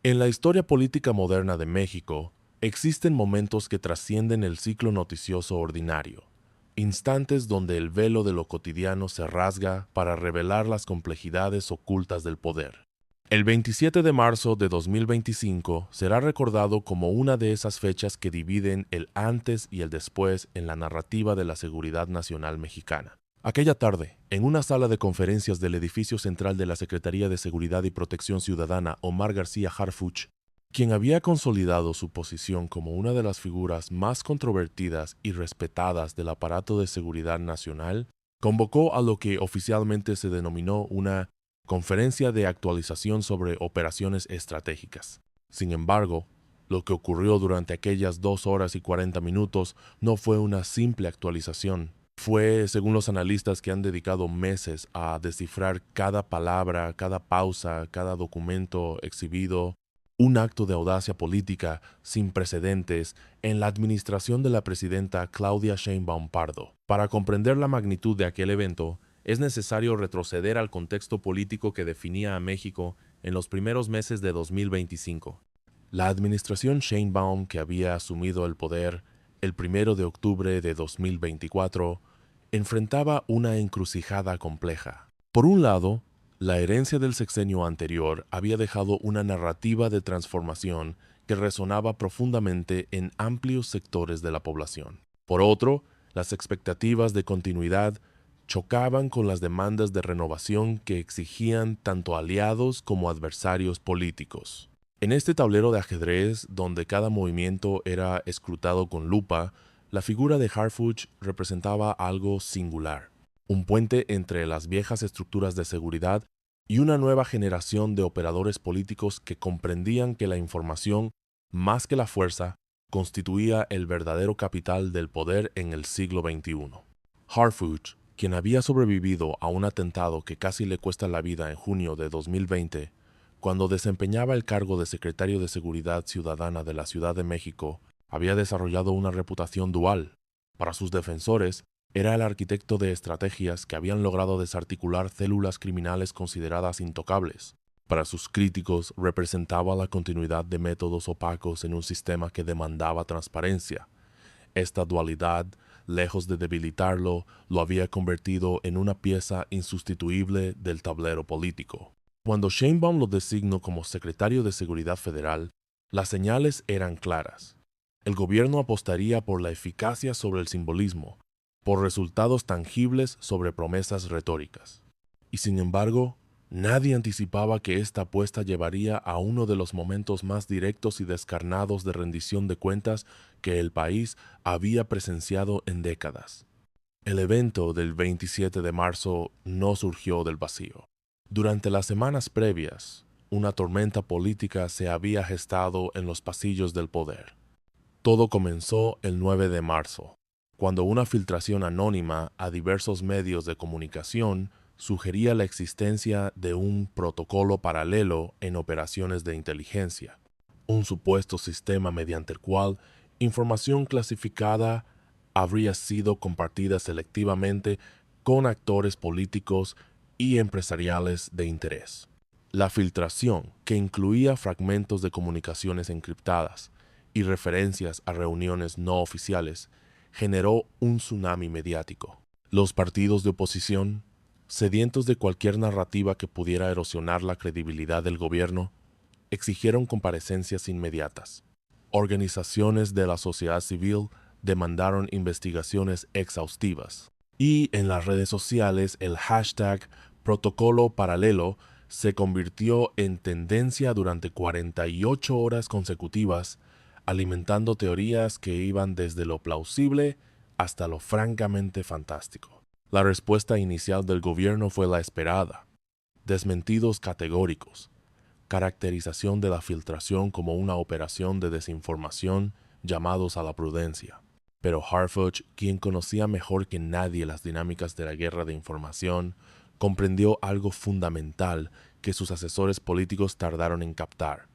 En la historia política moderna de México, existen momentos que trascienden el ciclo noticioso ordinario, instantes donde el velo de lo cotidiano se rasga para revelar las complejidades ocultas del poder. El 27 de marzo de 2025 será recordado como una de esas fechas que dividen el antes y el después en la narrativa de la seguridad nacional mexicana. Aquella tarde, en una sala de conferencias del edificio central de la Secretaría de Seguridad y Protección Ciudadana, Omar García Harfuch, quien había consolidado su posición como una de las figuras más controvertidas y respetadas del aparato de seguridad nacional, convocó a lo que oficialmente se denominó una Conferencia de Actualización sobre Operaciones Estratégicas. Sin embargo, lo que ocurrió durante aquellas 2 horas y 40 minutos no fue una simple actualización. Fue, según los analistas que han dedicado meses a descifrar cada palabra, cada pausa, cada documento exhibido, un acto de audacia política sin precedentes en la administración de la presidenta Claudia Sheinbaum Pardo. Para comprender la magnitud de aquel evento, es necesario retroceder al contexto político que definía a México en los primeros meses de 2025. La administración Sheinbaum, que había asumido el poder el 1 de octubre de 2024, enfrentaba una encrucijada compleja. Por un lado, la herencia del sexenio anterior había dejado una narrativa de transformación que resonaba profundamente en amplios sectores de la población. Por otro, las expectativas de continuidad chocaban con las demandas de renovación que exigían tanto aliados como adversarios políticos. En este tablero de ajedrez, donde cada movimiento era escrutado con lupa, la figura de Harfuch representaba algo singular, un puente entre las viejas estructuras de seguridad y una nueva generación de operadores políticos que comprendían que la información, más que la fuerza, constituía el verdadero capital del poder en el siglo XXI. Harfuch, quien había sobrevivido a un atentado que casi le cuesta la vida en junio de 2020, cuando desempeñaba el cargo de secretario de Seguridad Ciudadana de la Ciudad de México, había desarrollado una reputación dual. Para sus defensores, era el arquitecto de estrategias que habían logrado desarticular células criminales consideradas intocables. Para sus críticos, representaba la continuidad de métodos opacos en un sistema que demandaba transparencia. Esta dualidad, lejos de debilitarlo, lo había convertido en una pieza insustituible del tablero político. Cuando Sheinbaum lo designó como secretario de Seguridad Federal, las señales eran claras. El gobierno apostaría por la eficacia sobre el simbolismo, por resultados tangibles sobre promesas retóricas. Y sin embargo, nadie anticipaba que esta apuesta llevaría a uno de los momentos más directos y descarnados de rendición de cuentas que el país había presenciado en décadas. El evento del 27 de marzo no surgió del vacío. Durante las semanas previas, una tormenta política se había gestado en los pasillos del poder. Todo comenzó el 9 de marzo, cuando una filtración anónima a diversos medios de comunicación sugería la existencia de un protocolo paralelo en operaciones de inteligencia, un supuesto sistema mediante el cual información clasificada habría sido compartida selectivamente con actores políticos y empresariales de interés. La filtración, que incluía fragmentos de comunicaciones encriptadas y referencias a reuniones no oficiales, generó un tsunami mediático. Los partidos de oposición, sedientos de cualquier narrativa que pudiera erosionar la credibilidad del gobierno, exigieron comparecencias inmediatas. Organizaciones de la sociedad civil demandaron investigaciones exhaustivas. Y en las redes sociales el hashtag protocolo paralelo se convirtió en tendencia durante 48 horas consecutivas, alimentando teorías que iban desde lo plausible hasta lo francamente fantástico. La respuesta inicial del gobierno fue la esperada: desmentidos categóricos, caracterización de la filtración como una operación de desinformación, llamados a la prudencia. Pero Harfuch, quien conocía mejor que nadie las dinámicas de la guerra de información, comprendió algo fundamental que sus asesores políticos tardaron en captar.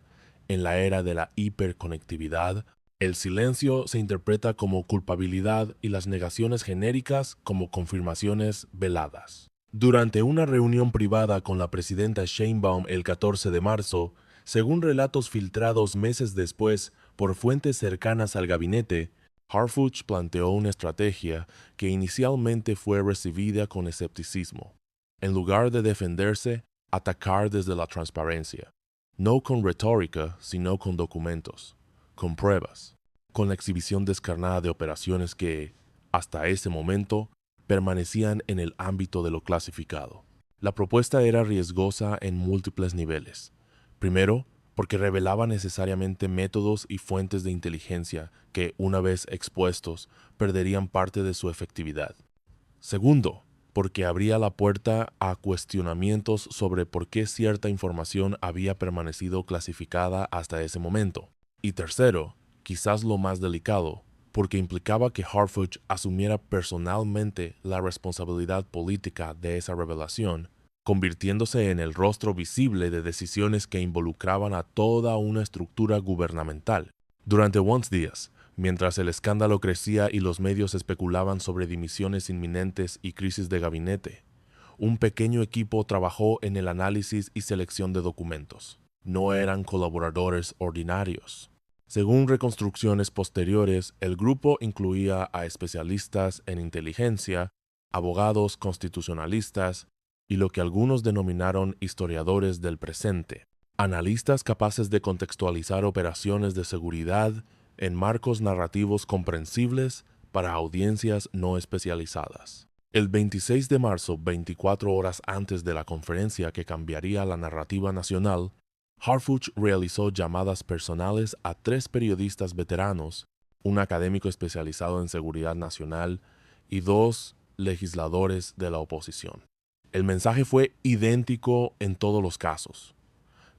En la era de la hiperconectividad, el silencio se interpreta como culpabilidad y las negaciones genéricas como confirmaciones veladas. Durante una reunión privada con la presidenta Sheinbaum el 14 de marzo, Según relatos filtrados meses después por fuentes cercanas al gabinete, Harfuch planteó una estrategia que inicialmente fue recibida con escepticismo. En lugar de defenderse, atacar desde la transparencia. No con retórica, sino con documentos, con pruebas, con la exhibición descarnada de operaciones que, hasta ese momento, permanecían en el ámbito de lo clasificado. La propuesta era riesgosa en múltiples niveles. Primero, porque revelaba necesariamente métodos y fuentes de inteligencia que, una vez expuestos, perderían parte de su efectividad. Segundo, porque abría la puerta a cuestionamientos sobre por qué cierta información había permanecido clasificada hasta ese momento. Y tercero, quizás lo más delicado, porque implicaba que Harfuch asumiera personalmente la responsabilidad política de esa revelación, convirtiéndose en el rostro visible de decisiones que involucraban a toda una estructura gubernamental. Durante unos días, mientras el escándalo crecía y los medios especulaban sobre dimisiones inminentes y crisis de gabinete, un pequeño equipo trabajó en el análisis y selección de documentos. No eran colaboradores ordinarios. Según reconstrucciones posteriores, el grupo incluía a especialistas en inteligencia, abogados constitucionalistas y lo que algunos denominaron historiadores del presente, analistas capaces de contextualizar operaciones de seguridad en marcos narrativos comprensibles para audiencias no especializadas. El 26 de marzo, 24 horas antes de la conferencia que cambiaría la narrativa nacional, Harfuch realizó llamadas personales a 3 periodistas veteranos, un académico especializado en seguridad nacional y 2 legisladores de la oposición. El mensaje fue idéntico en todos los casos.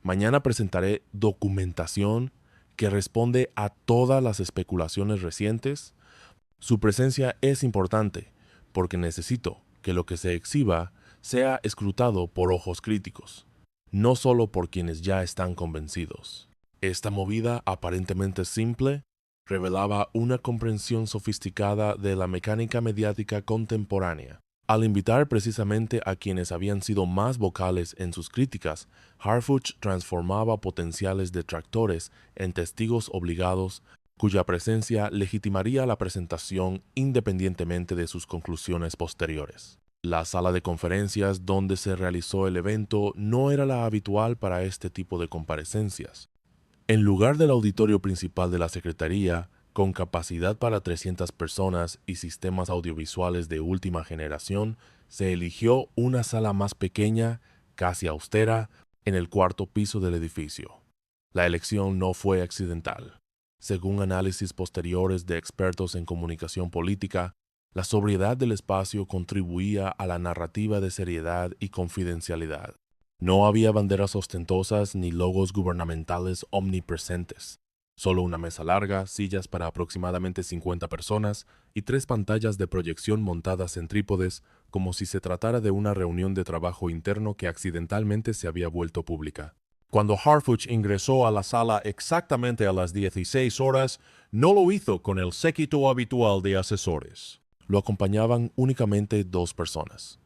Mañana presentaré documentación que responde a todas las especulaciones recientes. Su presencia es importante porque necesito que lo que se exhiba sea escrutado por ojos críticos, no solo por quienes ya están convencidos. Esta movida aparentemente simple revelaba una comprensión sofisticada de la mecánica mediática contemporánea. Al invitar precisamente a quienes habían sido más vocales en sus críticas, Harfuch transformaba potenciales detractores en testigos obligados cuya presencia legitimaría la presentación independientemente de sus conclusiones posteriores. La sala de conferencias donde se realizó el evento no era la habitual para este tipo de comparecencias. En lugar del auditorio principal de la Secretaría, con capacidad para 300 personas y sistemas audiovisuales de última generación, se eligió una sala más pequeña, casi austera, en el 4º piso del edificio. La elección no fue accidental. Según análisis posteriores de expertos en comunicación política, la sobriedad del espacio contribuía a la narrativa de seriedad y confidencialidad. No había banderas ostentosas ni logos gubernamentales omnipresentes. Solo una mesa larga, sillas para aproximadamente 50 personas y 3 pantallas de proyección montadas en trípodes, como si se tratara de una reunión de trabajo interno que accidentalmente se había vuelto pública. Cuando Harfuch ingresó a la sala exactamente a las 16 horas, no lo hizo con el séquito habitual de asesores. Lo acompañaban únicamente 2 personas.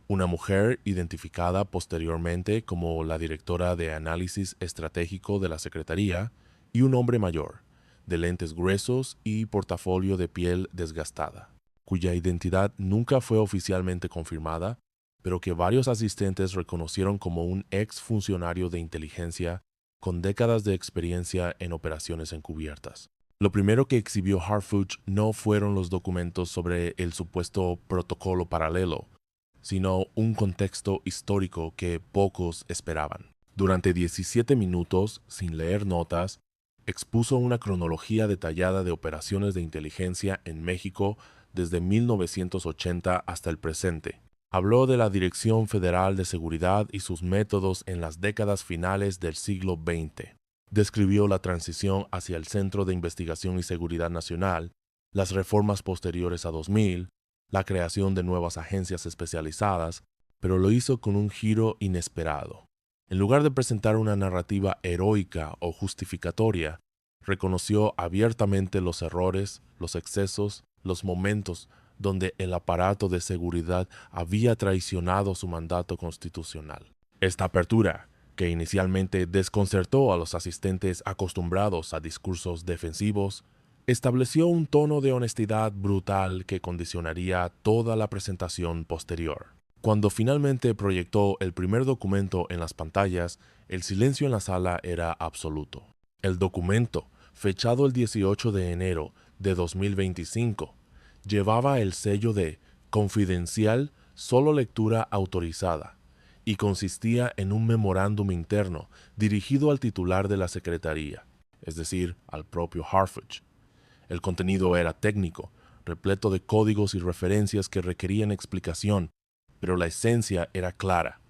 Una mujer identificada posteriormente como la directora de análisis estratégico de la Secretaría, y un hombre mayor, de lentes gruesos y portafolio de piel desgastada, cuya identidad nunca fue oficialmente confirmada, pero que varios asistentes reconocieron como un ex funcionario de inteligencia con décadas de experiencia en operaciones encubiertas. Lo primero que exhibió Harfuch no fueron los documentos sobre el supuesto protocolo paralelo, sino un contexto histórico que pocos esperaban. Durante 17 minutos, sin leer notas, expuso una cronología detallada de operaciones de inteligencia en México desde 1980 hasta el presente. Habló de la Dirección Federal de Seguridad y sus métodos en las décadas finales del siglo XX. Describió la transición hacia el Centro de Investigación y Seguridad Nacional, las reformas posteriores a 2000, la creación de nuevas agencias especializadas, pero lo hizo con un giro inesperado. En lugar de presentar una narrativa heroica o justificatoria, reconoció abiertamente los errores, los excesos, los momentos donde el aparato de seguridad había traicionado su mandato constitucional. Esta apertura, que inicialmente desconcertó a los asistentes acostumbrados a discursos defensivos, estableció un tono de honestidad brutal que condicionaría toda la presentación posterior. Cuando finalmente proyectó el primer documento en las pantallas, el silencio en la sala era absoluto. El documento, fechado el 18 de enero de 2025, llevaba el sello de Confidencial, solo lectura autorizada, y consistía en un memorándum interno dirigido al titular de la Secretaría, es decir, al propio Harfuch. El contenido era técnico, repleto de códigos y referencias que requerían explicación, pero la esencia era clara.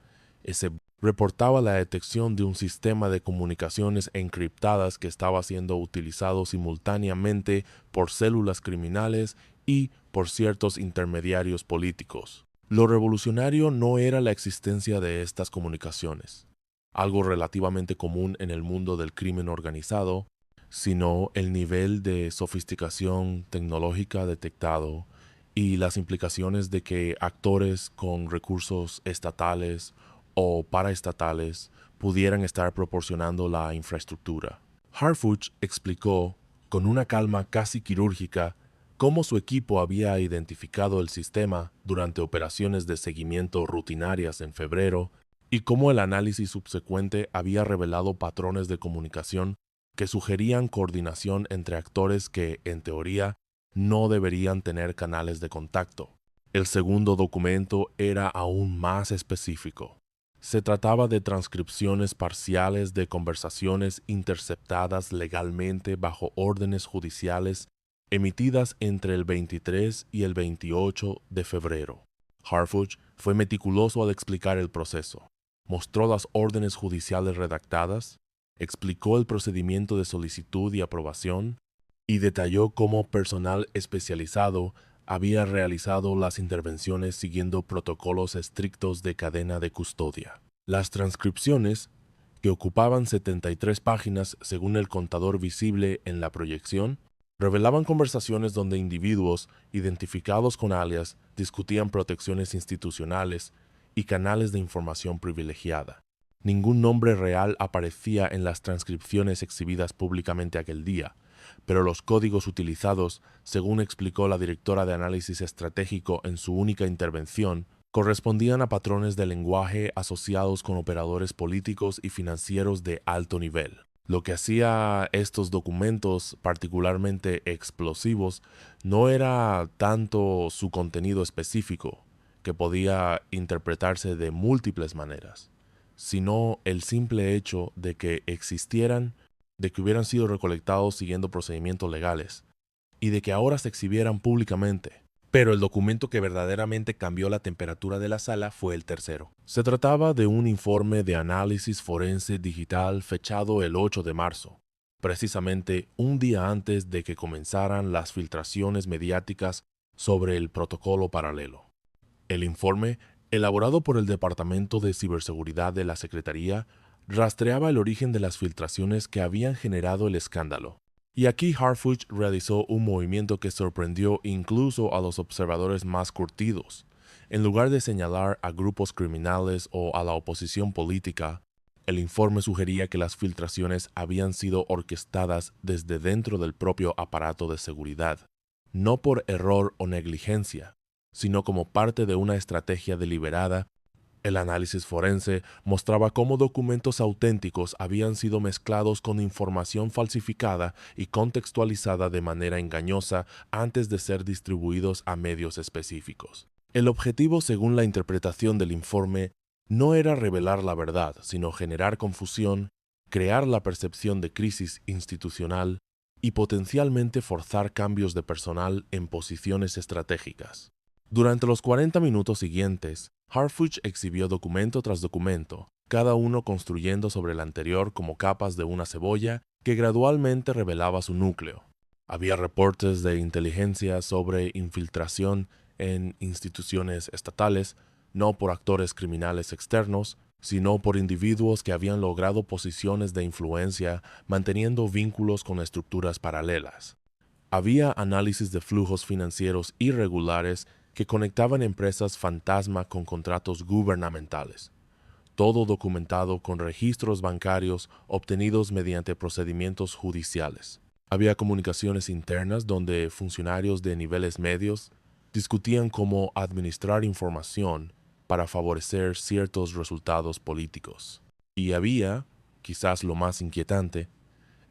Ese reportaba la detección de un sistema de comunicaciones encriptadas que estaba siendo utilizado simultáneamente por células criminales y por ciertos intermediarios políticos. Lo revolucionario no era la existencia de estas comunicaciones, algo relativamente común en el mundo del crimen organizado, sino el nivel de sofisticación tecnológica detectado y las implicaciones de que actores con recursos estatales o paraestatales pudieran estar proporcionando la infraestructura. Harfuch explicó, con una calma casi quirúrgica, cómo su equipo había identificado el sistema durante operaciones de seguimiento rutinarias en febrero y cómo el análisis subsecuente había revelado patrones de comunicación que sugerían coordinación entre actores que, en teoría, no deberían tener canales de contacto. El segundo documento era aún más específico. Se trataba de transcripciones parciales de conversaciones interceptadas legalmente bajo órdenes judiciales emitidas entre el 23 y el 28 de febrero. Harfuch fue meticuloso al explicar el proceso. Mostró las órdenes judiciales redactadas, explicó el procedimiento de solicitud y aprobación, y detalló cómo personal especializado había realizado las intervenciones siguiendo protocolos estrictos de cadena de custodia. Las transcripciones, que ocupaban 73 páginas según el contador visible en la proyección, revelaban conversaciones donde individuos, identificados con alias, discutían protecciones institucionales y canales de información privilegiada. Ningún nombre real aparecía en las transcripciones exhibidas públicamente aquel día, pero los códigos utilizados, según explicó la directora de análisis estratégico en su única intervención, correspondían a patrones de lenguaje asociados con operadores políticos y financieros de alto nivel. Lo que hacía estos documentos particularmente explosivos no era tanto su contenido específico, que podía interpretarse de múltiples maneras, sino el simple hecho de que existieran, de que hubieran sido recolectados siguiendo procedimientos legales, y de que ahora se exhibieran públicamente. Pero el documento que verdaderamente cambió la temperatura de la sala fue el tercero. Se trataba de un informe de análisis forense digital fechado el 8 de marzo, precisamente un día antes de que comenzaran las filtraciones mediáticas sobre el protocolo paralelo. El informe, elaborado por el Departamento de Ciberseguridad de la Secretaría, rastreaba el origen de las filtraciones que habían generado el escándalo. Y aquí Harfuch realizó un movimiento que sorprendió incluso a los observadores más curtidos. En lugar de señalar a grupos criminales o a la oposición política, el informe sugería que las filtraciones habían sido orquestadas desde dentro del propio aparato de seguridad, no por error o negligencia, sino como parte de una estrategia deliberada. El análisis forense mostraba cómo documentos auténticos habían sido mezclados con información falsificada y contextualizada de manera engañosa antes de ser distribuidos a medios específicos. El objetivo, según la interpretación del informe, no era revelar la verdad, sino generar confusión, crear la percepción de crisis institucional y potencialmente forzar cambios de personal en posiciones estratégicas. Durante los 40 minutos siguientes, Harfuch exhibió documento tras documento, cada uno construyendo sobre el anterior como capas de una cebolla que gradualmente revelaba su núcleo. Había reportes de inteligencia sobre infiltración en instituciones estatales, no por actores criminales externos, sino por individuos que habían logrado posiciones de influencia manteniendo vínculos con estructuras paralelas. Había análisis de flujos financieros irregulares que conectaban empresas fantasma con contratos gubernamentales. todo documentado con registros bancarios obtenidos mediante procedimientos judiciales. Había comunicaciones internas donde funcionarios de niveles medios discutían cómo administrar información para favorecer ciertos resultados políticos. Y había, quizás lo más inquietante,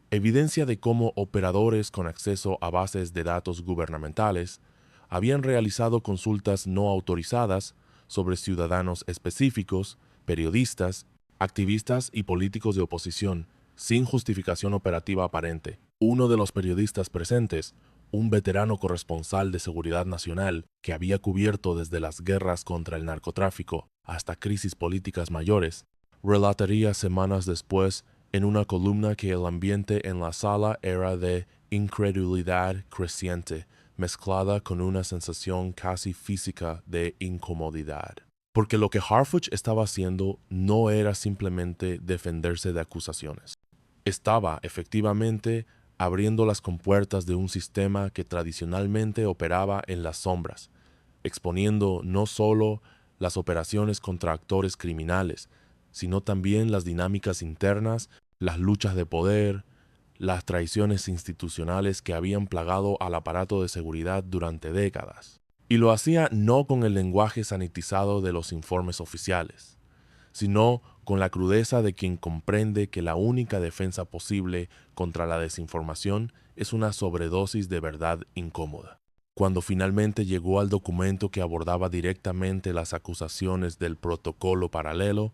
evidencia de cómo operadores con acceso a bases de datos gubernamentales habían realizado consultas no autorizadas sobre ciudadanos específicos, periodistas, activistas y políticos de oposición, sin justificación operativa aparente. Uno de los periodistas presentes, un veterano corresponsal de seguridad nacional que había cubierto desde las guerras contra el narcotráfico hasta crisis políticas mayores, relataría semanas después en una columna que el ambiente en la sala era de incredulidad creciente, mezclada con una sensación casi física de incomodidad. Porque lo que Harfuch estaba haciendo no era simplemente defenderse de acusaciones. Estaba, efectivamente, abriendo las compuertas de un sistema que tradicionalmente operaba en las sombras, exponiendo no solo las operaciones contra actores criminales, sino también las dinámicas internas, las luchas de poder, las traiciones institucionales que habían plagado al aparato de seguridad durante décadas. Y lo hacía no con el lenguaje sanitizado de los informes oficiales, sino con la crudeza de quien comprende que la única defensa posible contra la desinformación es una sobredosis de verdad incómoda. Cuando finalmente llegó al documento que abordaba directamente las acusaciones del protocolo paralelo,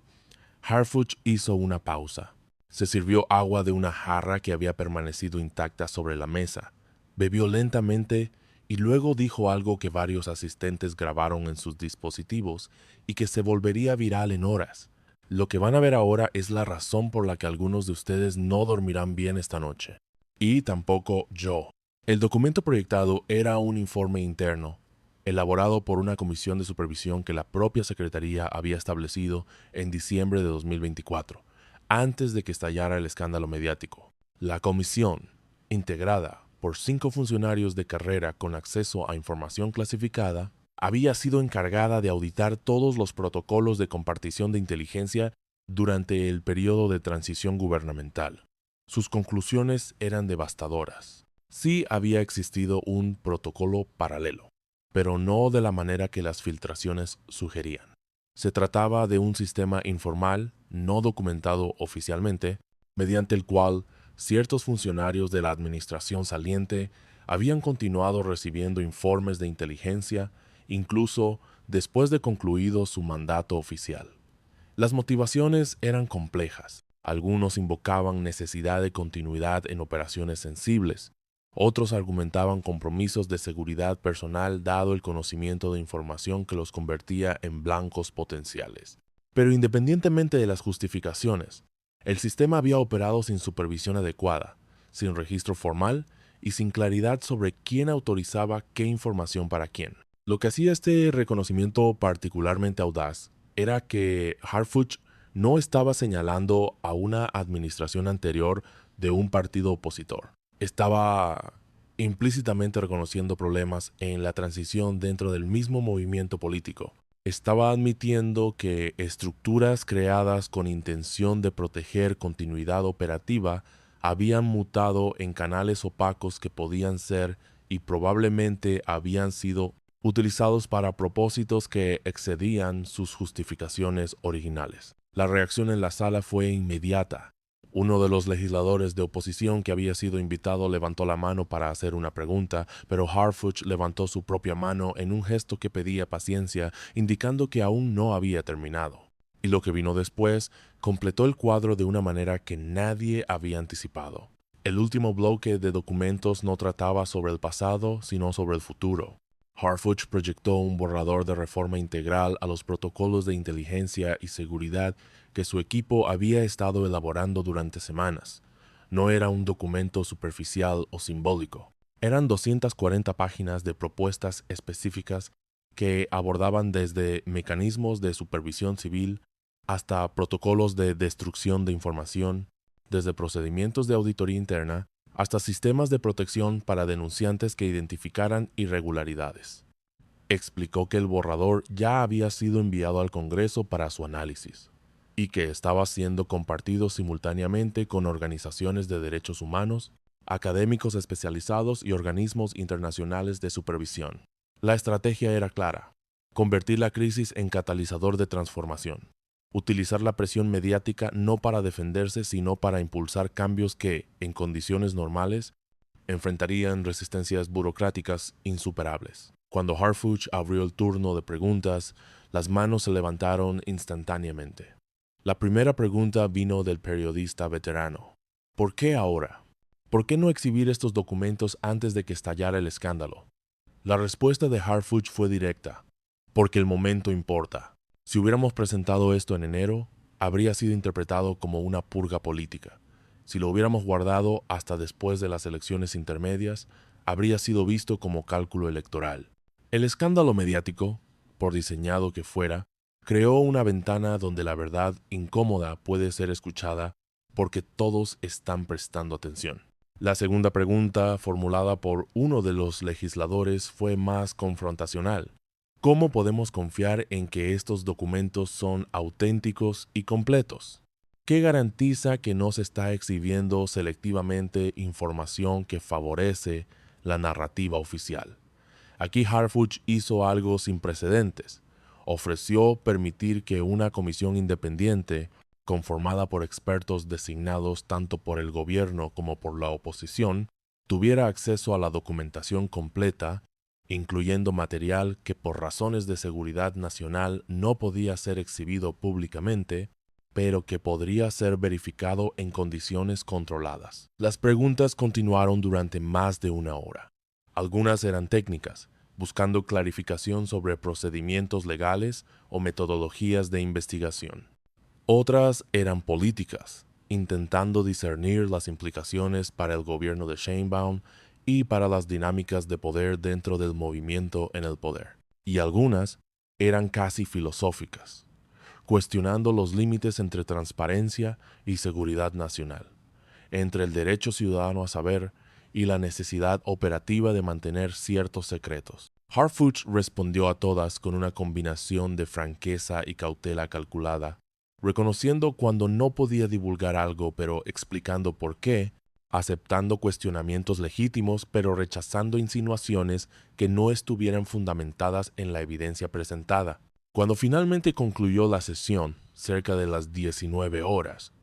Harfuch hizo una pausa. Se sirvió agua de una jarra que había permanecido intacta sobre la mesa, bebió lentamente y luego dijo algo que varios asistentes grabaron en sus dispositivos y que se volvería viral en horas. Lo que van a ver ahora es la razón por la que algunos de ustedes no dormirán bien esta noche. Y tampoco yo. El documento proyectado era un informe interno, elaborado por una comisión de supervisión que la propia Secretaría había establecido en diciembre de 2024, antes de que estallara el escándalo mediático. La comisión, integrada por 5 funcionarios de carrera con acceso a información clasificada, había sido encargada de auditar todos los protocolos de compartición de inteligencia durante el periodo de transición gubernamental. Sus conclusiones eran devastadoras. Sí había existido un protocolo paralelo, pero no de la manera que las filtraciones sugerían. Se trataba de un sistema informal, no documentado oficialmente, mediante el cual ciertos funcionarios de la administración saliente habían continuado recibiendo informes de inteligencia, incluso después de concluido su mandato oficial. Las motivaciones eran complejas. Algunos invocaban necesidad de continuidad en operaciones sensibles. Otros argumentaban compromisos de seguridad personal dado el conocimiento de información que los convertía en blancos potenciales. Pero independientemente de las justificaciones, el sistema había operado sin supervisión adecuada, sin registro formal y sin claridad sobre quién autorizaba qué información para quién. Lo que hacía este reconocimiento particularmente audaz era que Harfuch no estaba señalando a una administración anterior de un partido opositor. Estaba implícitamente reconociendo problemas en la transición dentro del mismo movimiento político. Estaba admitiendo que estructuras creadas con intención de proteger continuidad operativa habían mutado en canales opacos que podían ser y probablemente habían sido utilizados para propósitos que excedían sus justificaciones originales. La reacción en la sala fue inmediata. Uno de los legisladores de oposición que había sido invitado levantó la mano para hacer una pregunta, pero Harfuch levantó su propia mano en un gesto que pedía paciencia, indicando que aún no había terminado. Y lo que vino después completó el cuadro de una manera que nadie había anticipado. El último bloque de documentos no trataba sobre el pasado, sino sobre el futuro. Harfuch proyectó un borrador de reforma integral a los protocolos de inteligencia y seguridad que su equipo había estado elaborando durante semanas. No era un documento superficial o simbólico. Eran 240 páginas de propuestas específicas que abordaban desde mecanismos de supervisión civil hasta protocolos de destrucción de información, desde procedimientos de auditoría interna hasta sistemas de protección para denunciantes que identificaran irregularidades. Explicó que el borrador ya había sido enviado al Congreso para su análisis. y que estaba siendo compartido simultáneamente con organizaciones de derechos humanos, académicos especializados y organismos internacionales de supervisión. La estrategia era clara: convertir la crisis en catalizador de transformación. Utilizar la presión mediática no para defenderse, sino para impulsar cambios que, en condiciones normales, enfrentarían resistencias burocráticas insuperables. Cuando Harfuch abrió el turno de preguntas, las manos se levantaron instantáneamente. La primera pregunta vino del periodista veterano. ¿Por qué ahora? ¿Por qué no exhibir estos documentos antes de que estallara el escándalo? La respuesta de Harfuch fue directa: porque el momento importa. Si hubiéramos presentado esto en enero, habría sido interpretado como una purga política. Si lo hubiéramos guardado hasta después de las elecciones intermedias, habría sido visto como cálculo electoral. El escándalo mediático, por diseñado que fuera, creó una ventana donde la verdad incómoda puede ser escuchada porque todos están prestando atención. La segunda pregunta, formulada por uno de los legisladores, fue más confrontacional. ¿Cómo podemos confiar en que estos documentos son auténticos y completos? ¿Qué garantiza que no se está exhibiendo selectivamente información que favorece la narrativa oficial? Aquí Harfuch hizo algo sin precedentes. Ofreció permitir que una comisión independiente, conformada por expertos designados tanto por el gobierno como por la oposición, tuviera acceso a la documentación completa, incluyendo material que por razones de seguridad nacional no podía ser exhibido públicamente, pero que podría ser verificado en condiciones controladas. Las preguntas continuaron durante más de una hora. Algunas eran técnicas, buscando clarificación sobre procedimientos legales o metodologías de investigación. Otras eran políticas, intentando discernir las implicaciones para el gobierno de Sheinbaum y para las dinámicas de poder dentro del movimiento en el poder. Y algunas eran casi filosóficas, cuestionando los límites entre transparencia y seguridad nacional, entre el derecho ciudadano a saber y la necesidad operativa de mantener ciertos secretos. Harfuch respondió a todas con una combinación de franqueza y cautela calculada, reconociendo cuando no podía divulgar algo pero explicando por qué, aceptando cuestionamientos legítimos pero rechazando insinuaciones que no estuvieran fundamentadas en la evidencia presentada. Cuando finalmente concluyó la sesión, cerca de las 19 horas,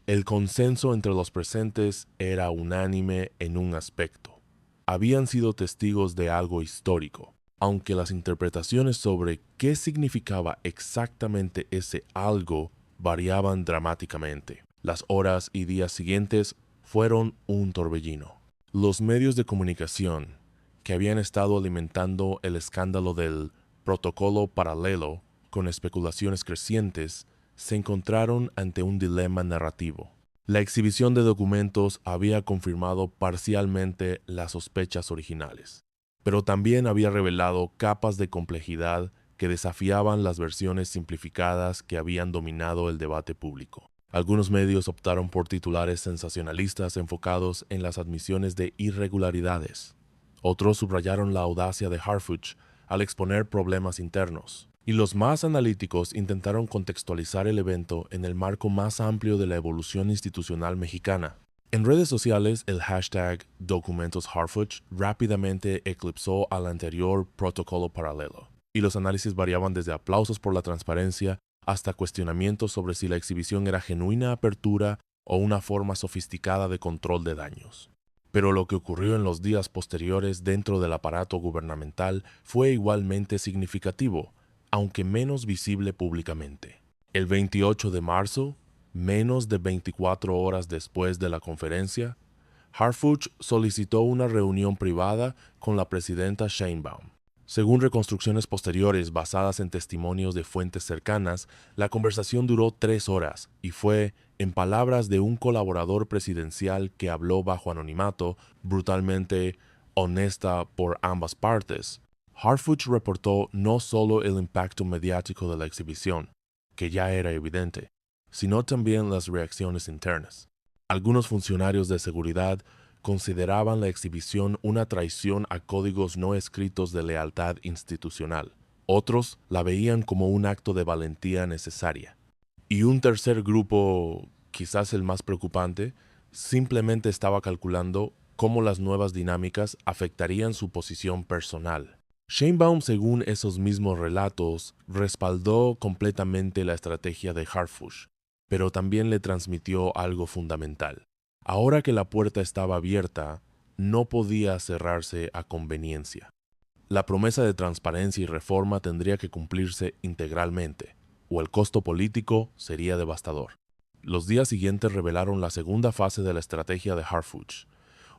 el consenso entre los presentes era unánime en un aspecto. Habían sido testigos de algo histórico, aunque las interpretaciones sobre qué significaba exactamente ese algo variaban dramáticamente. Las horas y días siguientes fueron un torbellino. Los medios de comunicación, que habían estado alimentando el escándalo del protocolo paralelo con especulaciones crecientes, se encontraron ante un dilema narrativo. La exhibición de documentos había confirmado parcialmente las sospechas originales, pero también había revelado capas de complejidad que desafiaban las versiones simplificadas que habían dominado el debate público. Algunos medios optaron por titulares sensacionalistas enfocados en las admisiones de irregularidades. Otros subrayaron la audacia de Harfuch al exponer problemas internos. Y los más analíticos intentaron contextualizar el evento en el marco más amplio de la evolución institucional mexicana. En redes sociales, el hashtag #DocumentosHarfuch rápidamente eclipsó al anterior protocolo paralelo, y los análisis variaban desde aplausos por la transparencia hasta cuestionamientos sobre si la exhibición era genuina apertura o una forma sofisticada de control de daños. Pero lo que ocurrió en los días posteriores dentro del aparato gubernamental fue igualmente significativo, aunque menos visible públicamente. El 28 de marzo, menos de 24 horas después de la conferencia, Harfuch solicitó una reunión privada con la presidenta Sheinbaum. Según reconstrucciones posteriores basadas en testimonios de fuentes cercanas, la conversación duró 3 horas y fue, en palabras de un colaborador presidencial que habló bajo anonimato, brutalmente honesta por ambas partes. Harfuch reportó no solo el impacto mediático de la exhibición, que ya era evidente, sino también las reacciones internas. Algunos funcionarios de seguridad consideraban la exhibición una traición a códigos no escritos de lealtad institucional. Otros la veían como un acto de valentía necesaria. Y un tercer grupo, quizás el más preocupante, simplemente estaba calculando cómo las nuevas dinámicas afectarían su posición personal. Sheinbaum, según esos mismos relatos, respaldó completamente la estrategia de Harfuch, pero también le transmitió algo fundamental. Ahora que la puerta estaba abierta, no podía cerrarse a conveniencia. La promesa de transparencia y reforma tendría que cumplirse integralmente, o el costo político sería devastador. Los días siguientes revelaron la segunda fase de la estrategia de Harfuch,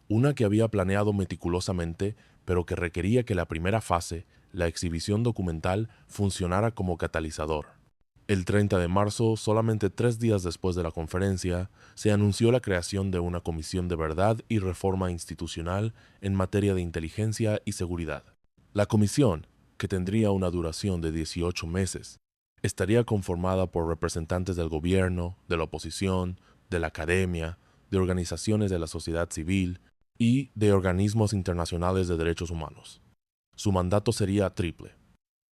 una que había planeado meticulosamente, pero que requería que la primera fase, la exhibición documental, funcionara como catalizador. El 30 de marzo, solamente 3 días después de la conferencia, se anunció la creación de una comisión de verdad y reforma institucional en materia de inteligencia y seguridad. La comisión, que tendría una duración de 18 meses, estaría conformada por representantes del gobierno, de la oposición, de la academia, de organizaciones de la sociedad civil y de organismos internacionales de derechos humanos. Su mandato sería triple.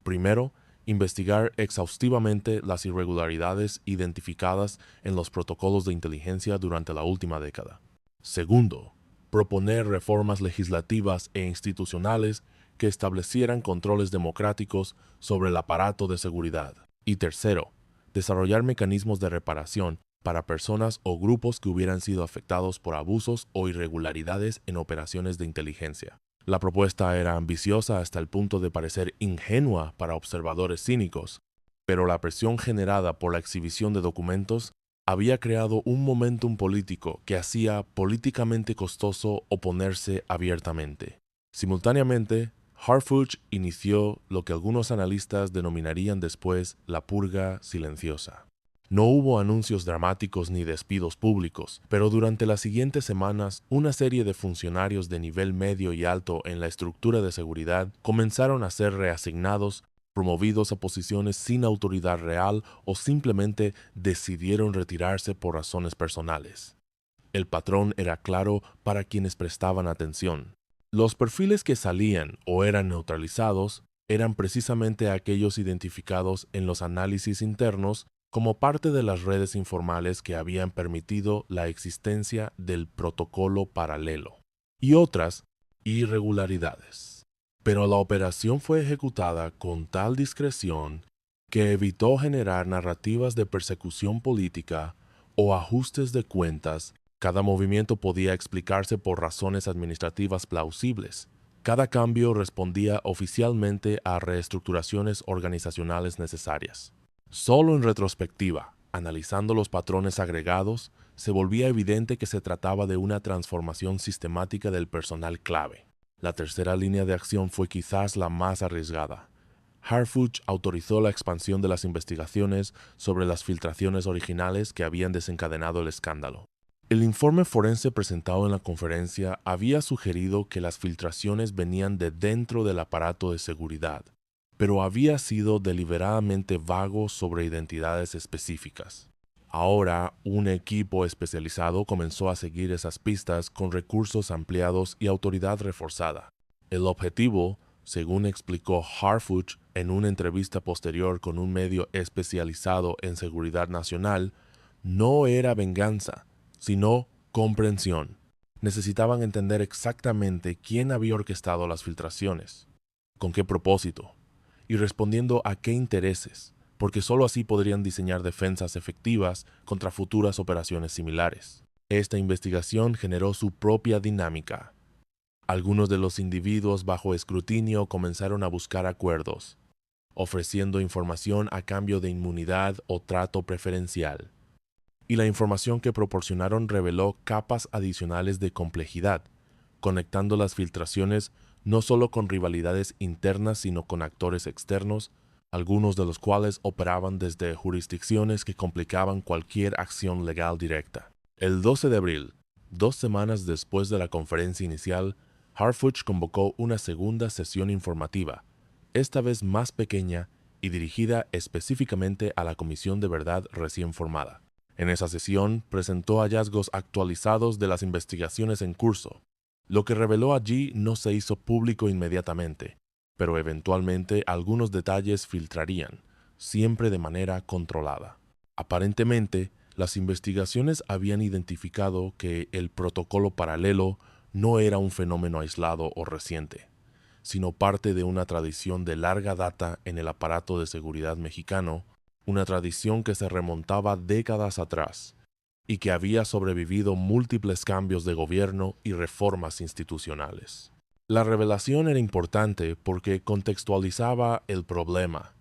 Primero, investigar exhaustivamente las irregularidades identificadas en los protocolos de inteligencia durante la última década. Segundo, proponer reformas legislativas e institucionales que establecieran controles democráticos sobre el aparato de seguridad. Y tercero, desarrollar mecanismos de reparación para personas o grupos que hubieran sido afectados por abusos o irregularidades en operaciones de inteligencia. La propuesta era ambiciosa hasta el punto de parecer ingenua para observadores cínicos, pero la presión generada por la exhibición de documentos había creado un momentum político que hacía políticamente costoso oponerse abiertamente. Simultáneamente, Harfuch inició lo que algunos analistas denominarían después la purga silenciosa. No hubo anuncios dramáticos ni despidos públicos, pero durante las siguientes semanas, una serie de funcionarios de nivel medio y alto en la estructura de seguridad comenzaron a ser reasignados, promovidos a posiciones sin autoridad real o simplemente decidieron retirarse por razones personales. El patrón era claro para quienes prestaban atención. Los perfiles que salían o eran neutralizados eran precisamente aquellos identificados en los análisis internos como parte de las redes informales que habían permitido la existencia del protocolo paralelo y otras irregularidades. Pero la operación fue ejecutada con tal discreción que evitó generar narrativas de persecución política o ajustes de cuentas. Cada movimiento podía explicarse por razones administrativas plausibles. Cada cambio respondía oficialmente a reestructuraciones organizacionales necesarias. Solo en retrospectiva, analizando los patrones agregados, se volvía evidente que se trataba de una transformación sistemática del personal clave. La tercera línea de acción fue quizás la más arriesgada. Harfuch autorizó la expansión de las investigaciones sobre las filtraciones originales que habían desencadenado el escándalo. El informe forense presentado en la conferencia había sugerido que las filtraciones venían de dentro del aparato de seguridad, pero había sido deliberadamente vago sobre identidades específicas. Ahora, un equipo especializado comenzó a seguir esas pistas con recursos ampliados y autoridad reforzada. El objetivo, según explicó Harfuch en una entrevista posterior con un medio especializado en seguridad nacional, no era venganza, sino comprensión. Necesitaban entender exactamente quién había orquestado las filtraciones, con qué propósito, y respondiendo a qué intereses, porque sólo así podrían diseñar defensas efectivas contra futuras operaciones similares. Esta investigación generó su propia dinámica. Algunos de los individuos bajo escrutinio comenzaron a buscar acuerdos, ofreciendo información a cambio de inmunidad o trato preferencial. Y la información que proporcionaron reveló capas adicionales de complejidad, conectando las filtraciones no solo con rivalidades internas sino con actores externos, algunos de los cuales operaban desde jurisdicciones que complicaban cualquier acción legal directa. El 12 de abril, 2 semanas después de la conferencia inicial, Harfuch convocó una segunda sesión informativa, esta vez más pequeña y dirigida específicamente a la Comisión de Verdad recién formada. En esa sesión presentó hallazgos actualizados de las investigaciones en curso. Lo que reveló allí no se hizo público inmediatamente, pero eventualmente algunos detalles filtrarían, siempre de manera controlada. Aparentemente, las investigaciones habían identificado que el protocolo paralelo no era un fenómeno aislado o reciente, sino parte de una tradición de larga data en el aparato de seguridad mexicano, una tradición que se remontaba décadas atrás y que había sobrevivido múltiples cambios de gobierno y reformas institucionales. La revelación era importante porque contextualizaba el problema.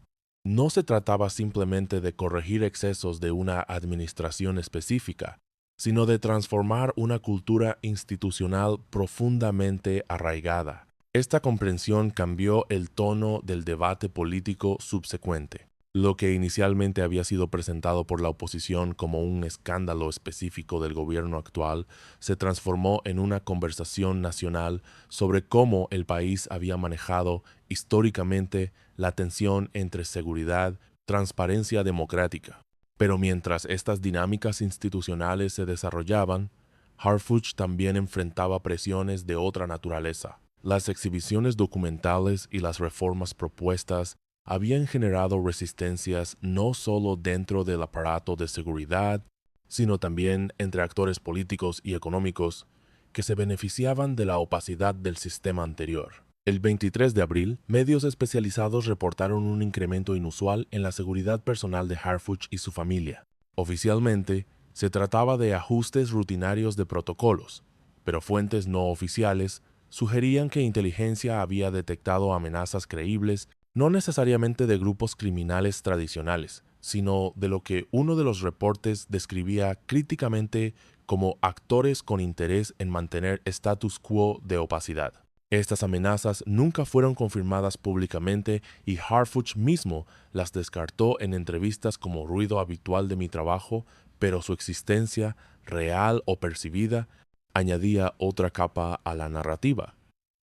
No se trataba simplemente de corregir excesos de una administración específica, sino de transformar una cultura institucional profundamente arraigada. Esta comprensión cambió el tono del debate político subsecuente. Lo que inicialmente había sido presentado por la oposición como un escándalo específico del gobierno actual se transformó en una conversación nacional sobre cómo el país había manejado históricamente la tensión entre seguridad y transparencia democrática. Pero mientras estas dinámicas institucionales se desarrollaban, Harfuch también enfrentaba presiones de otra naturaleza. Las exhibiciones documentales y las reformas propuestas habían generado resistencias no solo dentro del aparato de seguridad, sino también entre actores políticos y económicos que se beneficiaban de la opacidad del sistema anterior. El 23 de abril, medios especializados reportaron un incremento inusual en la seguridad personal de Harfuch y su familia. Oficialmente, se trataba de ajustes rutinarios de protocolos, pero fuentes no oficiales sugerían que inteligencia había detectado amenazas creíbles no necesariamente de grupos criminales tradicionales, sino de lo que uno de los reportes describía críticamente como actores con interés en mantener status quo de opacidad. Estas amenazas nunca fueron confirmadas públicamente y Harfuch mismo las descartó en entrevistas como ruido habitual de mi trabajo, pero su existencia, real o percibida, añadía otra capa a la narrativa.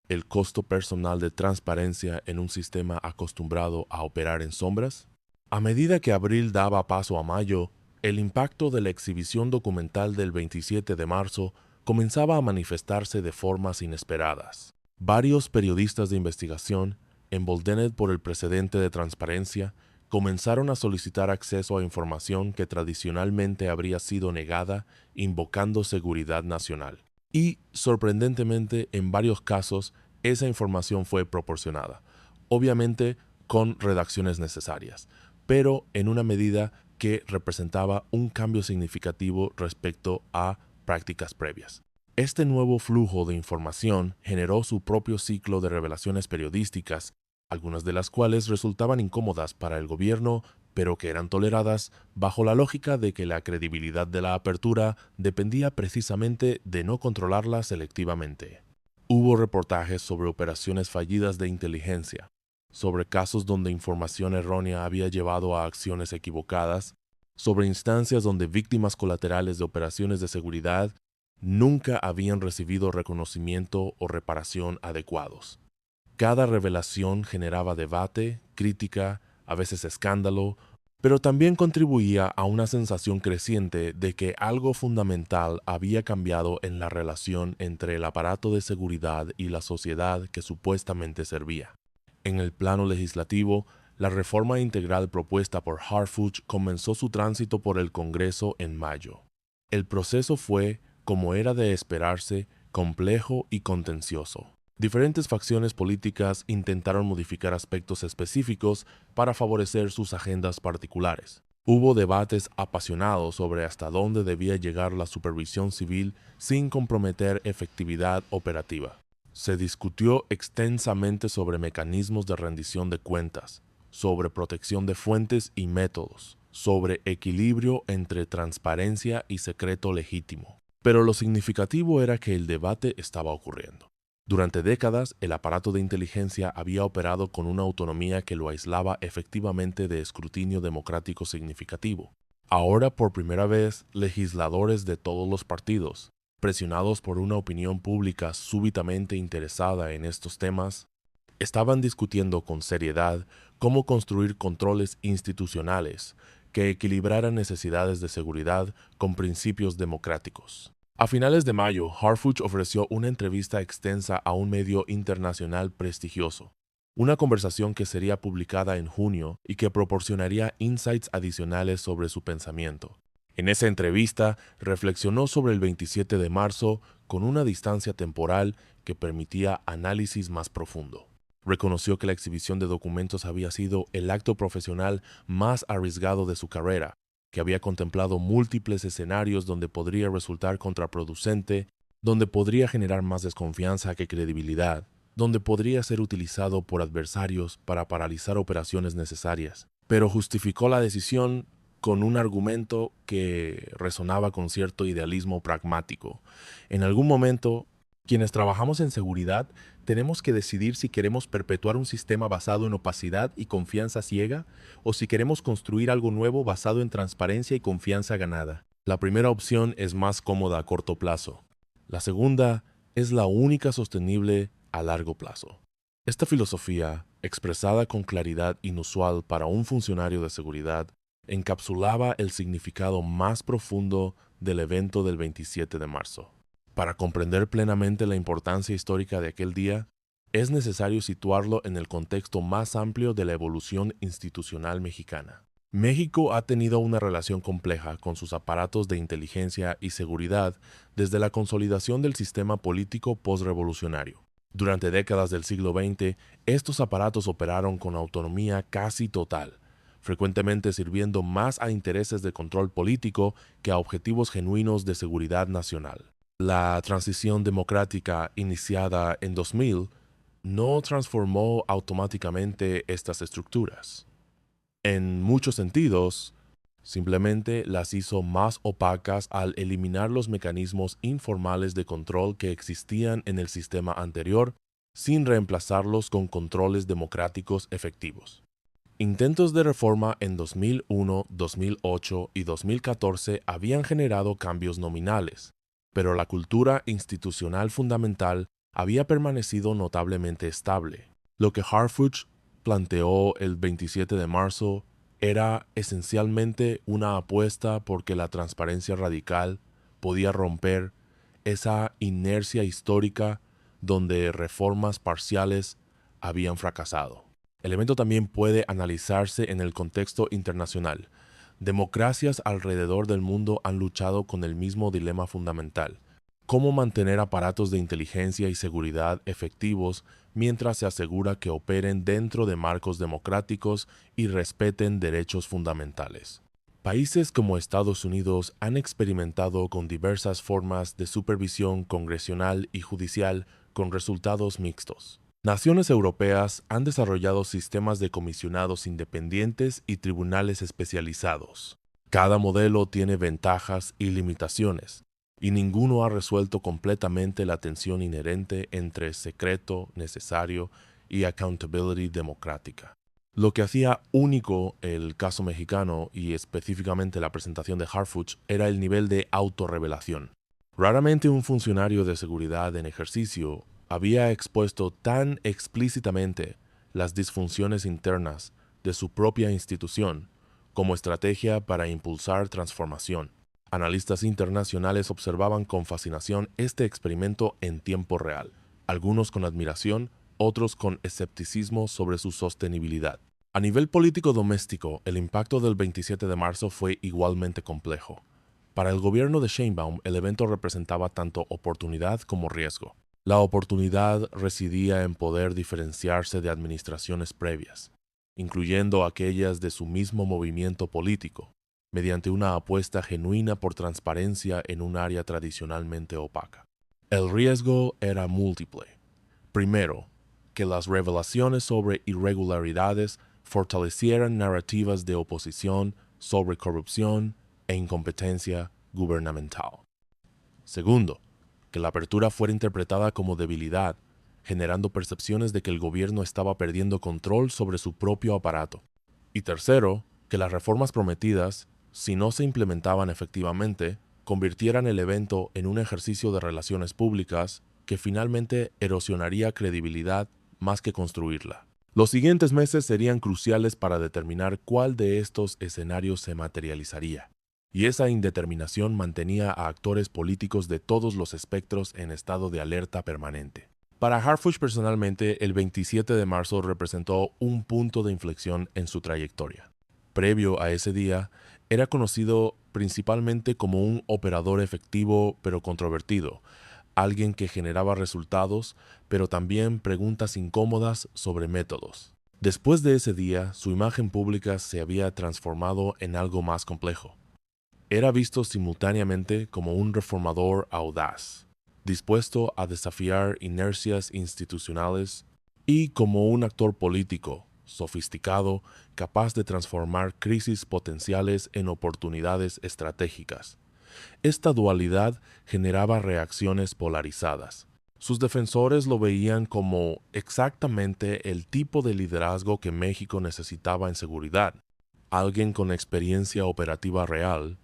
¿El costo personal de transparencia en un sistema acostumbrado a operar en sombras? A medida que abril daba paso a mayo, el impacto de la exhibición documental del 27 de marzo comenzaba a manifestarse de formas inesperadas. Varios periodistas de investigación, emboldened por el precedente de transparencia, comenzaron a solicitar acceso a información que tradicionalmente habría sido negada, invocando seguridad nacional. Y, sorprendentemente, en varios casos, esa información fue proporcionada, obviamente con redacciones necesarias, pero en una medida que representaba un cambio significativo respecto a prácticas previas. Este nuevo flujo de información generó su propio ciclo de revelaciones periodísticas, algunas de las cuales resultaban incómodas para el gobierno, pero que eran toleradas bajo la lógica de que la credibilidad de la apertura dependía precisamente de no controlarla selectivamente. Hubo reportajes sobre operaciones fallidas de inteligencia, sobre casos donde información errónea había llevado a acciones equivocadas, sobre instancias donde víctimas colaterales de operaciones de seguridad nunca habían recibido reconocimiento o reparación adecuados. Cada revelación generaba debate, crítica, a veces escándalo, pero también contribuía a una sensación creciente de que algo fundamental había cambiado en la relación entre el aparato de seguridad y la sociedad que supuestamente servía. En el plano legislativo, la reforma integral propuesta por Harfuch comenzó su tránsito por el Congreso en mayo. El proceso fue, como era de esperarse, complejo y contencioso. Diferentes facciones políticas intentaron modificar aspectos específicos para favorecer sus agendas particulares. Hubo debates apasionados sobre hasta dónde debía llegar la supervisión civil sin comprometer efectividad operativa. Se discutió extensamente sobre mecanismos de rendición de cuentas, sobre protección de fuentes y métodos, sobre equilibrio entre transparencia y secreto legítimo. Pero lo significativo era que el debate estaba ocurriendo. Durante décadas, el aparato de inteligencia había operado con una autonomía que lo aislaba efectivamente de escrutinio democrático significativo. Ahora, por primera vez, legisladores de todos los partidos, presionados por una opinión pública súbitamente interesada en estos temas, estaban discutiendo con seriedad cómo construir controles institucionales que equilibraran necesidades de seguridad con principios democráticos. A finales de mayo, Harfuch ofreció una entrevista extensa a un medio internacional prestigioso. Una conversación que sería publicada en junio y que proporcionaría insights adicionales sobre su pensamiento. En esa entrevista, reflexionó sobre el 27 de marzo con una distancia temporal que permitía análisis más profundo. Reconoció que la exhibición de documentos había sido el acto profesional más arriesgado de su carrera, que había contemplado múltiples escenarios donde podría resultar contraproducente, donde podría generar más desconfianza que credibilidad, donde podría ser utilizado por adversarios para paralizar operaciones necesarias, pero justificó la decisión con un argumento que resonaba con cierto idealismo pragmático. En algún momento, quienes trabajamos en seguridad tenemos que decidir si queremos perpetuar un sistema basado en opacidad y confianza ciega o si queremos construir algo nuevo basado en transparencia y confianza ganada. La primera opción es más cómoda a corto plazo. La segunda es la única sostenible a largo plazo. Esta filosofía, expresada con claridad inusual para un funcionario de seguridad, encapsulaba el significado más profundo del evento del 27 de marzo. Para comprender plenamente la importancia histórica de aquel día, es necesario situarlo en el contexto más amplio de la evolución institucional mexicana. México ha tenido una relación compleja con sus aparatos de inteligencia y seguridad desde la consolidación del sistema político postrevolucionario. Durante décadas del siglo XX, estos aparatos operaron con autonomía casi total, frecuentemente sirviendo más a intereses de control político que a objetivos genuinos de seguridad nacional. La transición democrática iniciada en 2000 no transformó automáticamente estas estructuras. En muchos sentidos, simplemente las hizo más opacas al eliminar los mecanismos informales de control que existían en el sistema anterior, sin reemplazarlos con controles democráticos efectivos. Intentos de reforma en 2001, 2008 y 2014 habían generado cambios nominales, pero la cultura institucional fundamental había permanecido notablemente estable. Lo que Harfuch planteó el 27 de marzo era esencialmente una apuesta porque la transparencia radical podía romper esa inercia histórica donde reformas parciales habían fracasado. El evento también puede analizarse en el contexto internacional. Democracias alrededor del mundo han luchado con el mismo dilema fundamental: cómo mantener aparatos de inteligencia y seguridad efectivos mientras se asegura que operen dentro de marcos democráticos y respeten derechos fundamentales. Países como Estados Unidos han experimentado con diversas formas de supervisión congresional y judicial con resultados mixtos. Naciones europeas han desarrollado sistemas de comisionados independientes y tribunales especializados. Cada modelo tiene ventajas y limitaciones, y ninguno ha resuelto completamente la tensión inherente entre secreto necesario y accountability democrática. Lo que hacía único el caso mexicano y específicamente la presentación de Harfuch era el nivel de autorrevelación. Raramente un funcionario de seguridad en ejercicio había expuesto tan explícitamente las disfunciones internas de su propia institución como estrategia para impulsar transformación. Analistas internacionales observaban con fascinación este experimento en tiempo real, algunos con admiración, otros con escepticismo sobre su sostenibilidad. A nivel político doméstico, el impacto del 27 de marzo fue igualmente complejo. Para el gobierno de Sheinbaum, el evento representaba tanto oportunidad como riesgo. La oportunidad residía en poder diferenciarse de administraciones previas, incluyendo aquellas de su mismo movimiento político, mediante una apuesta genuina por transparencia en un área tradicionalmente opaca. El riesgo era múltiple. Primero, que las revelaciones sobre irregularidades fortalecieran narrativas de oposición sobre corrupción e incompetencia gubernamental. Segundo, que la apertura fuera interpretada como debilidad, generando percepciones de que el gobierno estaba perdiendo control sobre su propio aparato. Y tercero, que las reformas prometidas, si no se implementaban efectivamente, convirtieran el evento en un ejercicio de relaciones públicas que finalmente erosionaría credibilidad más que construirla. Los siguientes meses serían cruciales para determinar cuál de estos escenarios se materializaría, y esa indeterminación mantenía a actores políticos de todos los espectros en estado de alerta permanente. Para Harfuch personalmente, el 27 de marzo representó un punto de inflexión en su trayectoria. Previo a ese día, era conocido principalmente como un operador efectivo pero controvertido, alguien que generaba resultados, pero también preguntas incómodas sobre métodos. Después de ese día, su imagen pública se había transformado en algo más complejo. Era visto simultáneamente como un reformador audaz, dispuesto a desafiar inercias institucionales, y como un actor político, sofisticado, capaz de transformar crisis potenciales en oportunidades estratégicas. Esta dualidad generaba reacciones polarizadas. Sus defensores lo veían como exactamente el tipo de liderazgo que México necesitaba en seguridad, alguien con experiencia operativa real,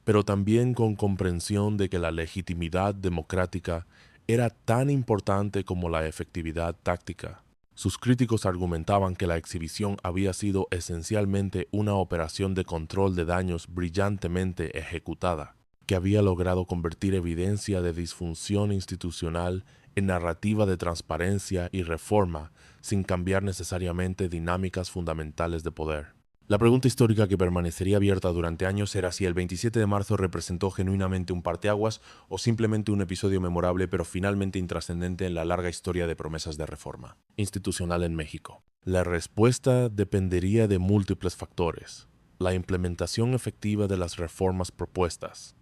pero también con comprensión de que la legitimidad democrática era tan importante como la efectividad táctica. Sus críticos argumentaban que la exhibición había sido esencialmente una operación de control de daños brillantemente ejecutada, que había logrado convertir evidencia de disfunción institucional en narrativa de transparencia y reforma sin cambiar necesariamente dinámicas fundamentales de poder. La pregunta histórica que permanecería abierta durante años era si el 27 de marzo representó genuinamente un parteaguas o simplemente un episodio memorable pero finalmente intrascendente en la larga historia de promesas de reforma institucional en México. La respuesta dependería de múltiples factores: la implementación efectiva de las reformas propuestas,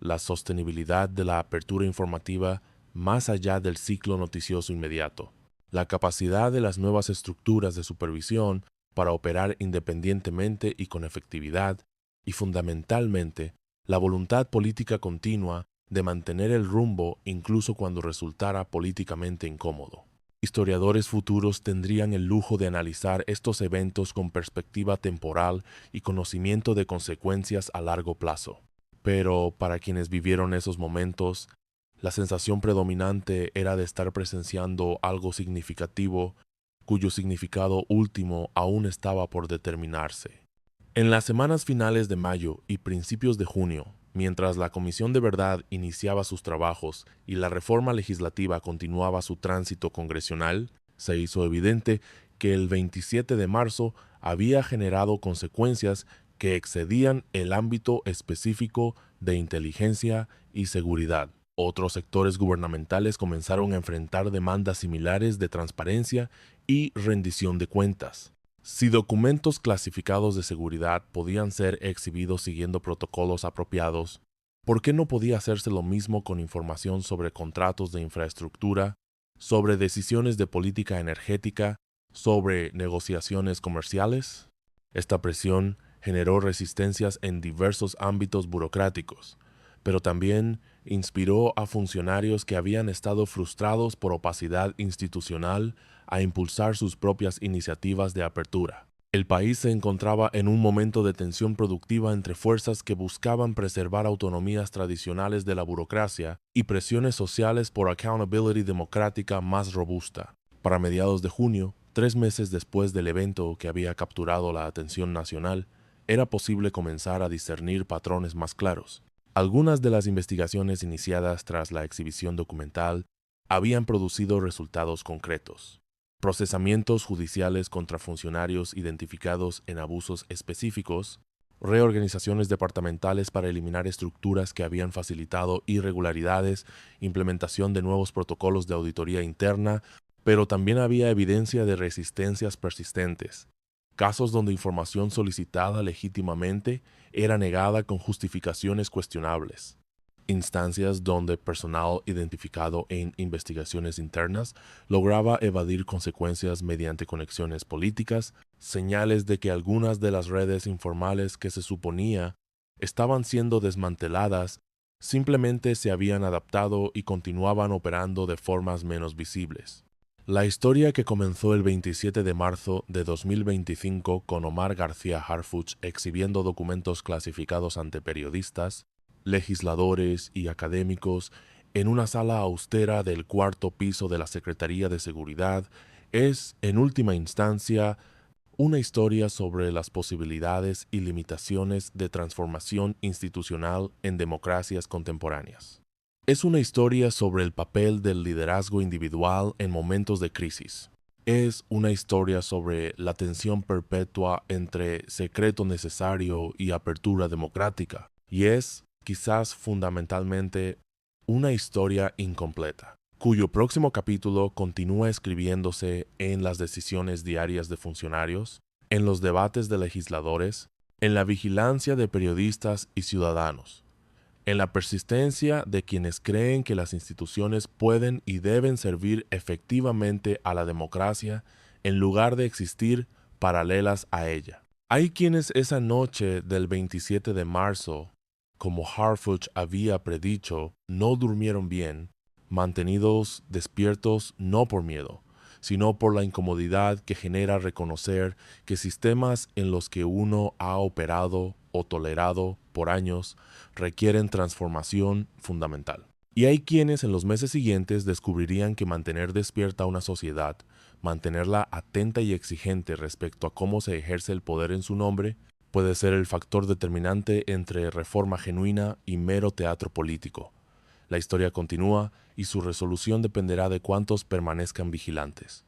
la sostenibilidad de la apertura informativa más allá del ciclo noticioso inmediato, la capacidad de las nuevas estructuras de supervisión para operar independientemente y con efectividad, y fundamentalmente, la voluntad política continua de mantener el rumbo incluso cuando resultara políticamente incómodo. Historiadores futuros tendrían el lujo de analizar estos eventos con perspectiva temporal y conocimiento de consecuencias a largo plazo. Pero para quienes vivieron esos momentos, la sensación predominante era de estar presenciando algo significativo cuyo significado último aún estaba por determinarse. En las semanas finales de mayo y principios de junio, mientras la Comisión de Verdad iniciaba sus trabajos y la reforma legislativa continuaba su tránsito congresional, se hizo evidente que el 27 de marzo había generado consecuencias que excedían el ámbito específico de inteligencia y seguridad. Otros sectores gubernamentales comenzaron a enfrentar demandas similares de transparencia y rendición de cuentas. Si documentos clasificados de seguridad podían ser exhibidos siguiendo protocolos apropiados, ¿por qué no podía hacerse lo mismo con información sobre contratos de infraestructura, sobre decisiones de política energética, sobre negociaciones comerciales? Esta presión generó resistencias en diversos ámbitos burocráticos, pero también inspiró a funcionarios que habían estado frustrados por opacidad institucional a impulsar sus propias iniciativas de apertura. El país se encontraba en un momento de tensión productiva entre fuerzas que buscaban preservar autonomías tradicionales de la burocracia y presiones sociales por accountability democrática más robusta. Para mediados de junio, 3 meses después del evento que había capturado la atención nacional, era posible comenzar a discernir patrones más claros. Algunas de las investigaciones iniciadas tras la exhibición documental habían producido resultados concretos: procesamientos judiciales contra funcionarios identificados en abusos específicos, reorganizaciones departamentales para eliminar estructuras que habían facilitado irregularidades, implementación de nuevos protocolos de auditoría interna, pero también había evidencia de resistencias persistentes, casos donde información solicitada legítimamente era negada con justificaciones cuestionables, instancias donde personal identificado en investigaciones internas lograba evadir consecuencias mediante conexiones políticas, señales de que algunas de las redes informales que se suponía estaban siendo desmanteladas simplemente se habían adaptado y continuaban operando de formas menos visibles. La historia que comenzó el 27 de marzo de 2025 con Omar García Harfuch exhibiendo documentos clasificados ante periodistas, legisladores y académicos en una sala austera del 4º piso de la Secretaría de Seguridad es, en última instancia, una historia sobre las posibilidades y limitaciones de transformación institucional en democracias contemporáneas. Es una historia sobre el papel del liderazgo individual en momentos de crisis. Es una historia sobre la tensión perpetua entre secreto necesario y apertura democrática. Y es, quizás fundamentalmente, una historia incompleta, cuyo próximo capítulo continúa escribiéndose en las decisiones diarias de funcionarios, en los debates de legisladores, en la vigilancia de periodistas y ciudadanos, en la persistencia de quienes creen que las instituciones pueden y deben servir efectivamente a la democracia en lugar de existir paralelas a ella. Hay quienes esa noche del 27 de marzo, como Harfuch había predicho, no durmieron bien, mantenidos despiertos no por miedo, sino por la incomodidad que genera reconocer que sistemas en los que uno ha operado o tolerado por años requieren transformación fundamental. Y hay quienes en los meses siguientes descubrirían que mantener despierta a una sociedad, mantenerla atenta y exigente respecto a cómo se ejerce el poder en su nombre, puede ser el factor determinante entre reforma genuina y mero teatro político. La historia continúa y su resolución dependerá de cuántos permanezcan vigilantes.